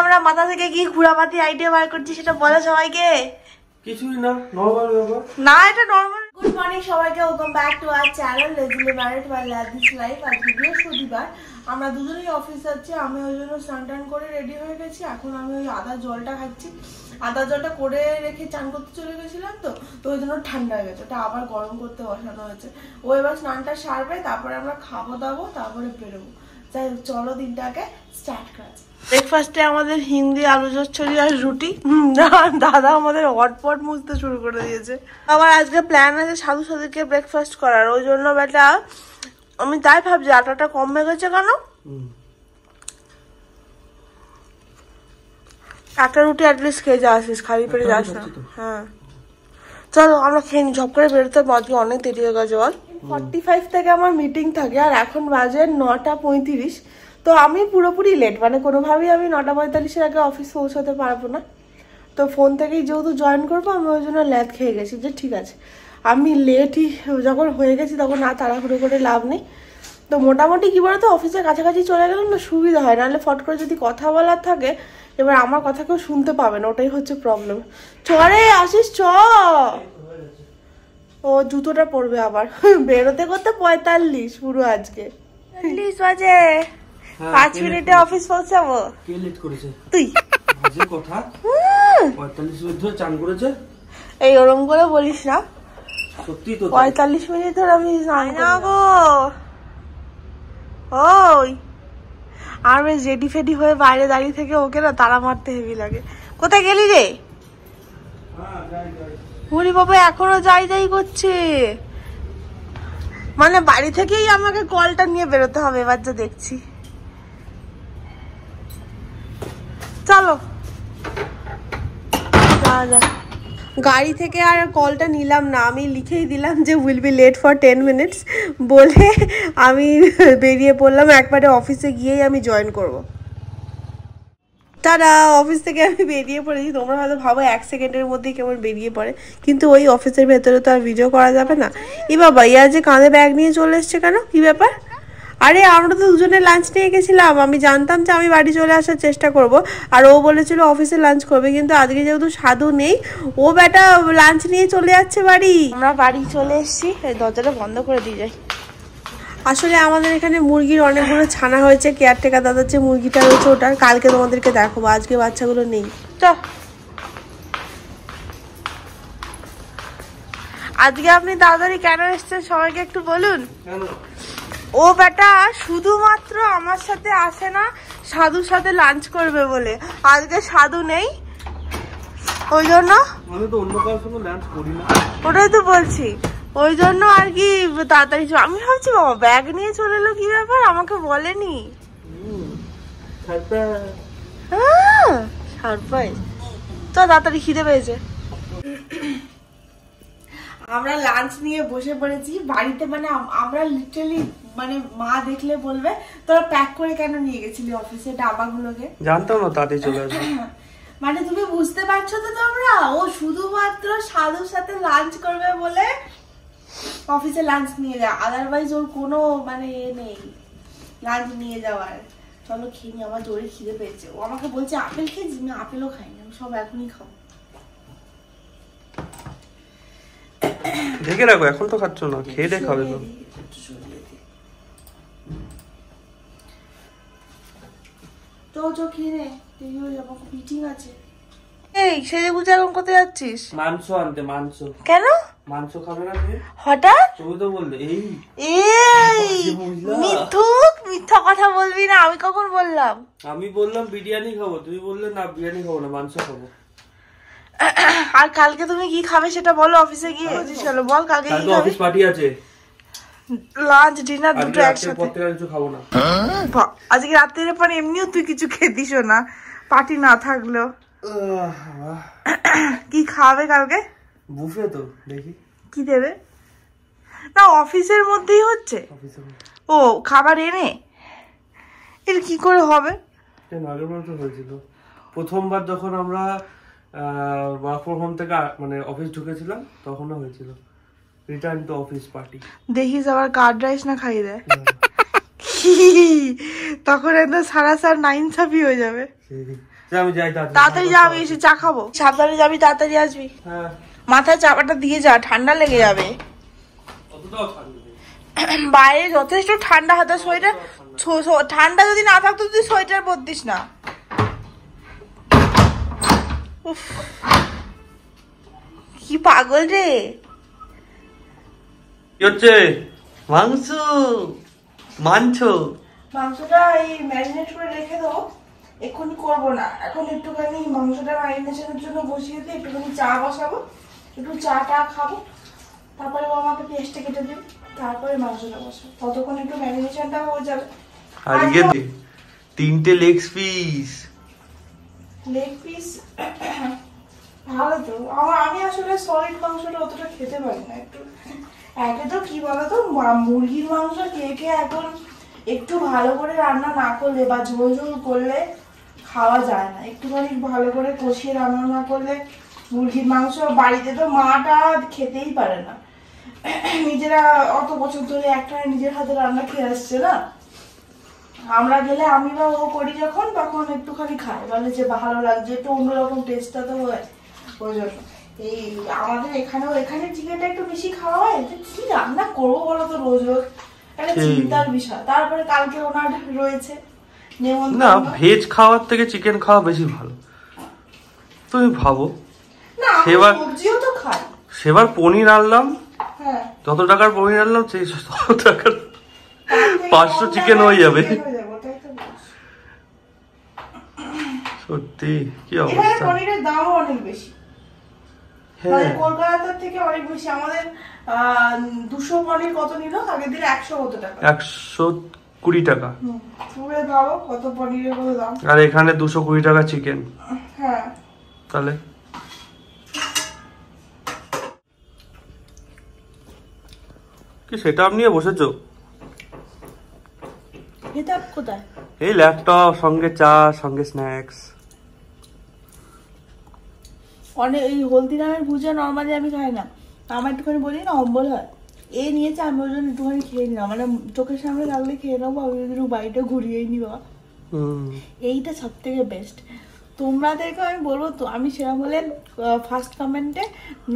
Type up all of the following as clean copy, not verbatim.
আমরা মাথা থেকে কি ঘুরাপাতি আইডিয়া বার করছি সেটা বলে সবাইকে। কিছুই না, নরমাল ব্যাপার না, এটা নরমাল। গুড মর্নিং সবাইকে, welcome back to our channel lazily married by ladies life. আজকে বৃহস্পতিবার, আমরা দুজনেই অফিস যাচ্ছি। আমি ওই জন্য স্নান টান করে রেডি হয়ে গেছি। এখন আমি ওই আদা জলটা খাচ্ছি। আদা জলটা করে রেখে চান করতে চলে গেছিলাম, তো ওই জন্য ঠান্ডা হয়ে গেছে, ওটা আবার গরম করতে বসানো হয়েছে। ও এবার স্নানটা সারবে, তারপরে আমরা খাবো দাবো, তারপরে বেরোবো। যাই হোক, চলো দিনটাকে স্টার্ট করা যাক। ব্রেকফাস্টে আমাদের হিন্দি আলু চচ্চড়ি আর রুটি। দাদা আমাদের হটপট মুছতে শুরু করে দিয়েছে। আবার আজকে প্ল্যান আছে সাধু সাধুকে ব্রেকফাস্ট করার, ওই জন্য বেটা আমি তাই ভাবছি আটাটা কম হয়ে গেছে কেন। একটা রুটি অ্যাটলিস্ট খেয়ে যা আসিস, খালি পেটে যাস না। হ্যাঁ চলো আমরা খেয়ে নি, ঝপ করে বেরোতে আজকে অনেক দেরি হয়ে গেছে। বল 45 থেকে আমার মিটিং থাকে, আর এখন বাজে 9:35। তো আমি পুরোপুরি লেট, মানে কোনোভাবেই আমি 9:45-এর আগে অফিস পৌঁছাতে পারবো না। তো ফোন থেকেই যেহেতু জয়েন করবো, আমি ওই জন্য ল্যাদ খেয়ে গেছি যে ঠিক আছে আমি লেটই যখন হয়ে গেছি তখন না তাড়াহুড়ো করে লাভ নেই। তো মোটামুটি কি বলতো, অফিসের কাছাকাছি চলে গেলে না সুবিধা হয়, নাহলে ফট করে যদি কথা বলার থাকে এবার আমার কথা কেউ শুনতে পাবে না, ওটাই হচ্ছে প্রবলেম। চরে আসিস চ। ও জুতোটা পরবে আবার, বেরোতে করতে 45 পুরো আজকে 40 বাজে। 5 মিনিটে অফিস পৌঁছাবো। কে লেট করেছে? তুই। বাজে কথা, 45 মিনিট ধরে চান করেছে। এই ওরম করে বলিস না, সত্যি তো 45 মিনিট ধরে আমি স্নান না গো। ওই আর বেশ রেডি ফেডি হয়ে বাইরে দাঁড়িয়ে থেকে ওকে না তাড়া মারতে হেভি লাগে। কোথায় গেলি রে? হরি বাবা এখনো যাই যাই করছে, মানে বাড়ি থেকেই আমাকে কলটা নিয়ে বেরোতে হবে এবার যা দেখছি। চলো গাড়ি থেকে আর কলটা নিলাম না, আমি লিখেই দিলাম যে will be late for 10 minutes বলে আমি বেরিয়ে পড়লাম। একবারে অফিসে গিয়েই আমি জয়েন করব। তারা অফিস থেকে আমি বেরিয়ে পড়েছি। তোমরা হয়তো ভাবো 1 সেকেন্ডের মধ্যেই কেমন বেরিয়ে পড়ে, কিন্তু ওই অফিসের ভেতরে তো আর ভিডিও করা যাবে না। এ বাবা ইয়া যে কাঁধে ব্যাগ নিয়ে চলে এসছে কেন, কি ব্যাপার? আরে আমরা তো দুজনে লাঞ্চ নিয়ে গেছিলাম, আমি জানতাম যে আমি বাড়ি চলে আসার চেষ্টা করব, আর ও বলেছিল অফিসে লাঞ্চ করবে, কিন্তু আজকে যেহেতু সাধু নেই, ও বেটা লাঞ্চ নিয়ে চলে যাচ্ছে বাড়ি। আমরা বাড়ি চলে এসেছি, দরজাটা বন্ধ করে দিয়ে যাই। আসলে আমাদের এখানে মুরগির অনেকগুলো ছানা হয়েছে, কেয়ারটেকার দাদার যে মুরগিটা রয়েছে ওটার, কালকে তোমাদেরকে দেখাবো, আজকে বাচ্চাগুলো নেই। তো আজকে আপনি তাড়াতাড়ি কেন এসছেন সবাইকে একটু বলুন। ও বেটা শুধুমাত্র আমার সাথে আসে না, সাধুর সাথে লাঞ্চ করবে বলে। আজকে সাধু নেই, ওই জন্য আমি তো অন্য কারোর সঙ্গে লাঞ্চ করি না, ওটাই তো বলছি, ওই জন্য আর কি তাড়াতাড়ি। আমি ভাবছি বাবা ব্যাগ নিয়ে চলে এলো, কি ব্যাপার আমাকে বলেনি। সারপ্রাইজ। তো তাড়াতাড়ি খিদে পেয়েছে। আমরা লাঞ্চ নিয়ে বসে পড়েছি বাড়িতে, মানে আমরা লিটারালি মানে মা দেখলে বলবে তোরা প্যাক করে কেন নিয়ে গেছিলি অফিসে ডাবাগুলোকে। জানতাম না তাড়াতাড়ি চলে আসবে। মানে তুমি বুঝতে পারছো তো তোমরা, ও শুধুমাত্র সাধুর সাথে লাঞ্চ করবে বলে অফিসে লাঞ্চ নিয়ে যায়, আদারওয়াইজ ওর কোনো মানে এ নেই লাঞ্চ নিয়ে যাওয়ার। চলো খেয়ে নি, আমার জোরে খিদে পেয়েছে। ও আমাকে বলছে আপেল খেয়েছি, আমি আপেলও খাইনি, আমি সব এখনই খাবো। ঢেকে রাখো, এখন তো খাচ্ছ না, খেয়ে দে খাবে তো। তো খেয়ে নে, দেরি হয়ে যাবো, মিটিং আছে। এই সেজে গুজে এখন কোথায় যাচ্ছিস? মাংস আনতে। মাংস কেন? মাংস খাবে না তুমি হঠাৎ? তুমি তো বললে এই মিথ্যুক, মিথ্যা কথা বলবি না। আমি কখন বললাম? আমি বললাম বিরিয়ানি খাবো, তুমি বললে না বিরিয়ানি খাবো না, মাংস খাবো। আর কালকে তুমি কি খাবে সেটা বলো অফিসে গিয়ে। চলো বল কালকে কি খাবে। অফিস পার্টি আছে, লাঞ্চ ডিনার দুটো একসাথে। পরে কিছু খাবো না আজকে রাত্রির পর এমনিও তুই কিছু খেতিস না, পার্টি না থাকলেও। কি খাবে কালকে? বুফে তো, দেখি কি দেবে। না অফিসের মধ্যেই হচ্ছে। ও খাবার এনে এর কি করে হবে? আগের বার তো হয়েছিল, প্রথমবার যখন আমরা ওয়ার্ক ফ্রম হোম থেকে মানে অফিস ঢুকেছিলাম তখনও হয়েছিল রিটার্ন টু অফিস পার্টি। দেখিস আবার কার্ড রাইস না খাইয়ে দেয়, তখন একদম সারা নাইনসাফি হয়ে যাবে। আমি যাই তাড়াতাড়ি যাবি, এসে চা খাবো। সাবধানে যাবি, তাড়াতাড়ি আসবি। হ্যাঁ, মাথায় চাপাটা দিয়ে যা, ঠান্ডা লেগে যাবে। বাইরে যথেষ্ট ঠান্ডা, হাতে সোয়েটার, ঠান্ডা যদি না থাকতো তুই সোয়েটার পরতিস না। কি পাগল রে। কি হচ্ছে? মাংস মাংসটা এই ম্যারিনেট করে রেখে দাও, এক্ষুনি করবো না। এখন একটুখানি মাংসটা ম্যারিনেশনের জন্য বসিয়ে দিয়ে একটুখানি চা বসাবো, একটু চাটা খাবো, তারপরে আমাকে পেস্টটা কেটে দেবে, তারপরে মাংসটা বসাবো। ততক্ষণ একটু ম্যারিনেশনটা হয়ে যাবে। আর ইয়ে দে 3টে লেগ পিস। ভালো তো। আমি আসলে সলিড মাংসটা অতটা খেতে পারি না। একটু একে তো কি বলতো, মুরগির মাংস কে এখন একটু ভালো করে রান্না না করলে বা ঝোল ঝোল করলে খাওয়া যায় না। একটুখানি ভালো করে কষিয়ে রান্না না করলে মুরগির মাংস বাড়িতে তো মাটা খেতেই পারে না। নিজেরা অত বছর ধরে একটা নিজের হাতে রান্না খেয়ে আসছে না, আমরা গেলে আমি বা ও করি যখন, তখন একটুখানি খাই, বলে যে ভালো লাগছে, একটু অন্যরকম টেস্টটা তো হয়। ওই জন্য এই আমাদের এখানে চিকেনটা একটু বেশি খাওয়া হয়। কি রান্না করবো বলো তো রোজ রোজ, একটা চিন্তার বিষয়। তারপরে কালকে ওনার রয়েছে না, ভেজ খাওয়ার থেকে চিকেন খাওয়া বেশি ভালো। তুমি ভাবো, না সবজিও তো খাই। সেবার পনির আনলাম, হ্যাঁ, যত টাকার পনির আনলাম সেই 100 টাকার 500 চিকেন হয়ে যাবে। সত্যি কি অবস্থা। পনিরের দামও অনেক বেশি, কলকাতার থেকে অনেক বেশি। আমাদের 200 পনির কত নিল আগের দিন? 100 কত টাকা? 120 টাকা। তুমি ভাবো কত পনিরের কত দাম। আর এখানে 220 টাকা চিকেন। হ্যাঁ, তাহলে কি সেটআপ নিয়ে বসেছো? সেটআপ কোথায়? এই ল্যাপটপ, সঙ্গে চা, সঙ্গে স্ন্যাক্স। অনেক এই হলদিরামের ভুজিয়া নর্মালি আমি খাই না, আমার একটুখানি বলি না অম্বল হয়। এ নিয়েছে, আমি ওই জন্য একটুখানি খেয়ে নিলাম, মানে চোখের সামনে থাকলে খেয়ে নেবো, আমি যদি বাড়িটা ঘুরিয়েই নি বাবা। এইটা সব থেকে বেস্ট। তোমাদেরকে আমি বলবো তো, আমি সেরকম হলে ফার্স্ট কমেন্টে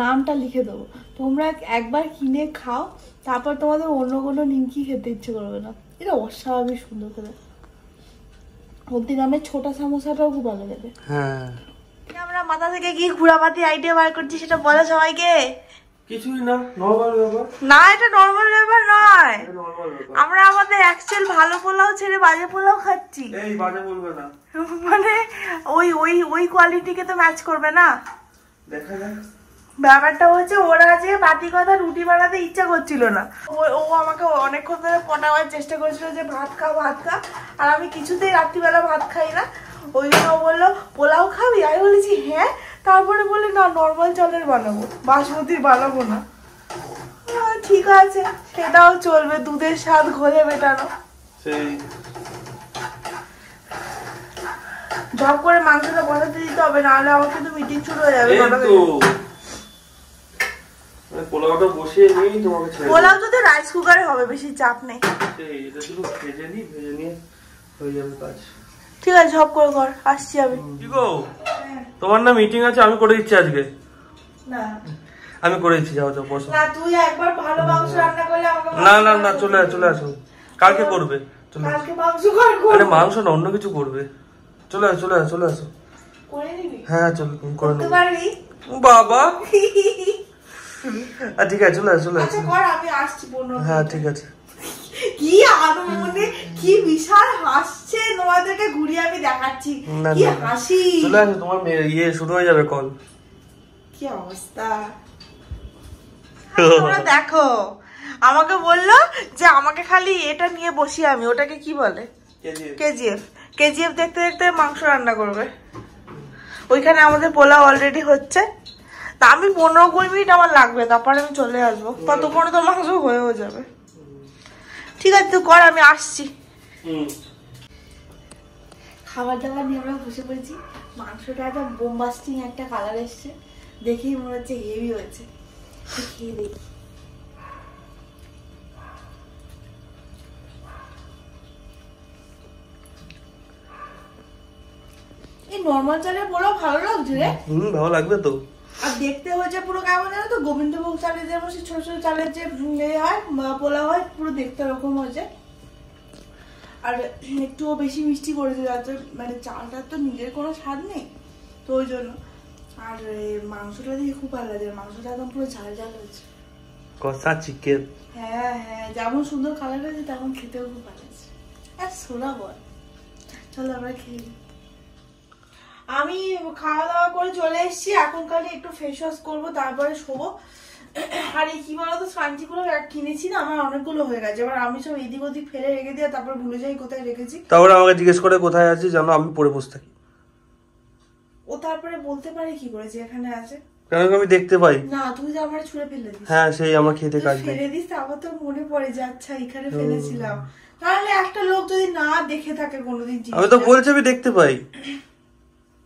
নামটা লিখে দেবো, তোমরা একবার কিনে খাও, তারপর তোমাদের অন্য কোনো নিমকি খেতে ইচ্ছে করবে না। এটা অস্বাভাবিক সুন্দর করে। হলদিরামের ছোটা সামোসাটাও খুব ভালো লাগে। হ্যাঁ, আমরা মাথা থেকে কি ঘুরাপাতি আইডিয়া বার করছি সেটা বলে সবাইকে। কিছুই না, নরমাল ব্যাপার। না, এটা নরমাল ব্যাপার নয়। আমরা আমাদের অ্যাকচুয়াল ভালো পোলাও ছেড়ে বাজে পোলাও খাচ্ছি। এই বাজে বলবে না, মানে ওই কোয়ালিটিকে তো ম্যাচ করবে না। দেখা যাক। ব্যাপারটা হচ্ছে, ওরা যে বাতি কথা রুটি বানাতে ইচ্ছা করছিল না, ও আমাকে অনেকক্ষণ ধরে পটাবার চেষ্টা করেছিল যে ভাত খা। আর আমি কিছুতেই রাত্রিবেলা ভাত খাই না। ওই জন্য ও বললো পোলাও খাবি, আমি বলেছি হ্যাঁ। তারপরে বলে না, নর্মাল চালের বানাবো, বাসমতির বানাবো না। ঠিক আছে, সেটাও চলবে, দুধের স্বাদ ঘোলে মেটানো। ঝপ করে মাংসটা বসাতে দিতে হবে, নাহলে আমার কিন্তু মিটিং শুরু হয়ে যাবে। পোলাওটা বসিয়ে নিই, তোমাকে ছেড়ে দেব। পোলাও তো রাইস কুকারে হবে, বেশি চাপ নেই। এটা শুধু ভেজে নিয়ে হয়ে যাবে কাজ। ঠিক আছে, ঝপ করে কর, আসছি আমি। কি গো, তোমার না মিটিং আছে? আমি করে দিচ্ছি আজকে। না, আমি করে দিচ্ছি, যাও বসো। না, তুই একবার ভালো মাংস রান্না করলে আমাকে না চলে আসো। কালকে করবে, কালকে মাংস কর। আরে মাংস না, অন্য কিছু করবে। চলে আসো। করে নিবি? হ্যাঁ, চলো করে করতে নেবো। পারবি বাবা ঠিক আছে, চলে আসো। আচ্ছা কর, আমি আসছি 15 মিনিট। হ্যাঁ, ঠিক আছে। কি আনন্দে, কি বিশাল হাসছে, তোমাদেরকে ঘুরিয়ে আমি দেখাচ্ছি কি হাসি। চলে আসো, তোমার ইয়ে শুরু হয়ে যাবে কল। কি অবস্থা তোমরা দেখো। আমাকে বললো যে আমাকে খালি এটা নিয়ে বসি, আমি ওটাকে কি বলে, কেজিএফ দেখতে দেখতে মাংস রান্না করবে। ওইখানে আমাদের পোলাও অলরেডি হচ্ছে, তা আমি 15-20 মিনিট আমার লাগবে, তারপরে আমি চলে আসবো, ততক্ষণে তো মাংস হয়েও যাবে। ঠিক আছে, তুই কর, আমি আসছি। খাবার দাবার নিয়ে আমরা বসে পড়েছি। মাংসটা একটা বোমবাস্টিং একটা কালার এসছে, দেখেই মনে হচ্ছে হেভি হয়েছে। খেয়ে দেখি। এই নরমাল চালের পোলাও ভালো লাগছে রে। ভালো লাগবে তো। আর দেখতে হয়েছে পুরো কেমন জানো তো, গোবিন্দভোগ চালের যেমন ছোট ছোট চালের যে হয় পোলাও হয়, পুরো দেখতে ওরকম হয়েছে। আর একটুও বেশি মিষ্টি করেছে, যাতে মানে চালটার তো নিজের কোনো স্বাদ নেই, তো ওই জন্য। আর মাংসটা দিয়ে খুব ভালো লাগে, মাংসটা একদম পুরো ঝাল ঝাল হয়েছে, কষা চিকেন। হ্যাঁ হ্যাঁ, যেমন সুন্দর কালার হয়েছে তেমন খেতেও খুব ভালো হয়েছে। আর সোনা বল, চলো আমরা খেয়ে। আমি খাওয়া দাওয়া করে চলে এসেছি, এখন খালি একটু ফেস ওয়াশ করবো, তারপরে শোবো। আর এই কি বলতো, স্পাঞ্চিগুলো কিনেছি না, আমার অনেকগুলো হয়ে গেছে, এবার আমি সব এদিক ওদিক ফেলে রেখে দিয়ে তারপর ভুলে যাই কোথায় রেখেছি। তারপরে আমাকে জিজ্ঞেস করে কোথায় আছি, জানো আমি পড়ে বসে থাকি। ও তারপরে বলতে পারে কি করে যে এখানে আছে? কারণ আমি দেখতে পাই না, তুই যে আমার ছুঁড়ে ফেলে দিস। হ্যাঁ, সেই আমার খেতে কাজ নেই। ফেলে দিস, আবার তো মনে পড়ে যে আচ্ছা এখানে ফেলেছিলাম। তাহলে একটা লোক যদি না দেখে থাকে কোনোদিন, আমি তো বলছি আমি দেখতে পাই।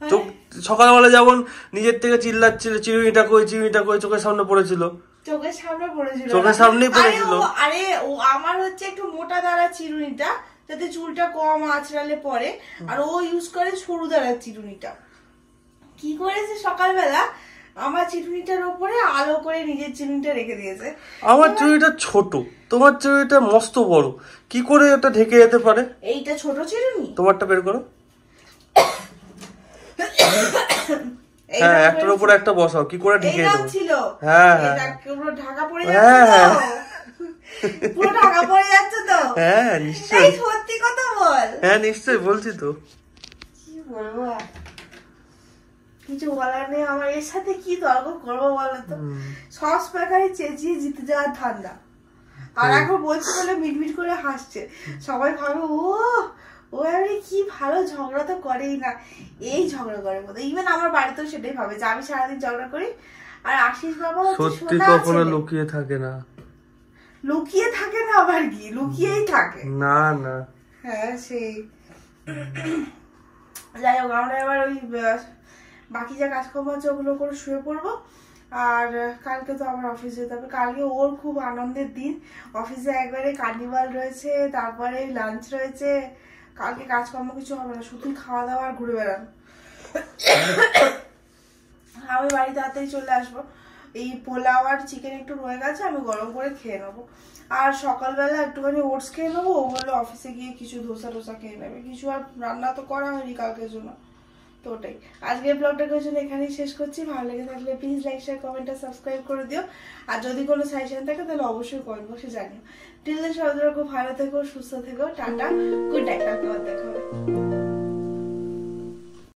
তো সকালবেলা যেমন নিজের থেকে চিল্লাচ্ছিল, চিরুনিটা কই, চিরুনিটা কই, চোখের সামনে পড়েছিল। চোখের সামনে পড়েছিল, চোখের সামনেই পড়েছিল। আরে ও আমার হচ্ছে একটু মোটা দাঁড়া চিরুনিটা, যাতে চুলটা কম আঁচড়ালে পরে, আর ও ইউজ করে সরু দাঁড়া চিরুনিটা। কি করেছে সকালবেলা, আমার চিরুনিটার উপরে আলো করে নিজের চিরুনিটা রেখে দিয়েছে। আমার চিরুনিটা ছোট, তোমার চিরুনিটা মস্ত বড়, কি করে এটা ঢেকে যেতে পারে? এইটা ছোট চিরুনি, তোমারটা বের করো। হ্যাঁ, একটার উপরে একটা বসাও, কি করে ঢেকে দেবো? ছিল হ্যাঁ পুরো ঢাকা পড়ে যাচ্ছে তো, পুরো ঢাকা পড়ে যাচ্ছে তো। হ্যাঁ নিশ্চয়ই, সত্যি কথা বল। হ্যাঁ নিশ্চয়ই বলছি তো। কি বলবো, কিছু বলার নেই আমার, এর সাথে কি তর্ক করবো বলো তো? সস প্যাকারে চেঁচিয়ে জিতে যাওয়ার ঠান্ডা। আর এখন বলছি বলে মিটমিট করে হাসছে, সবাই ভাবে ও আমি কি ভালো ঝগড়া তো করেই না, এই ঝগড়া করে বোধ। ইভেন আমার বাড়িতেও সেটাই ভাবে যে আমি সারাদিন ঝগড়া করি, আর আশিস বাবা সত্যি কখনো লুকিয়ে থাকে না। লুকিয়ে থাকে না, আবার কি লুকিয়েই থাকে? না না, হ্যাঁ সেই। যাই হোক, আমরা এবার ওই বাকি যা কাজকর্ম আছে ওগুলো করে শুয়ে পড়বো। আর কালকে তো আমার অফিস যেতে হবে, কালকে ওর খুব আনন্দের দিন, অফিসে একবারে কার্নিভাল রয়েছে, তারপরে লাঞ্চ রয়েছে, কালকে কাজকর্ম কিছু হবে না, শুধু খাওয়া দাওয়া আর ঘুরে বেড়ানো। আমি বাড়ি তাড়াতাড়ি চলে আসবো, এই পোলাও আর চিকেন একটু রয়ে গেছে, আমি গরম করে খেয়ে নেবো। আর সকালবেলা একটুখানি ওটস খেয়ে নেবো, ও বললো অফিসে গিয়ে কিছু ধোসা টোসা খেয়ে নেবে, কিছু আর রান্না তো করা হয়নি কালকের জন্য। তো ওটাই, আজকের ব্লগটাকে জন্য এখানেই শেষ করছি। ভালো লেগে থাকলে প্লিজ লাইক শেয়ার কমেন্ট আর সাবস্ক্রাইব করে দিও, আর যদি কোনো সাজেশন থাকে তাহলে অবশ্যই কমেন্ট বক্সে জানিও। টিল দেন সবাই খুব ভালো থেকো, সুস্থ থেকো, টাটা, গুড নাইট, কালকে আবার দেখা হবে।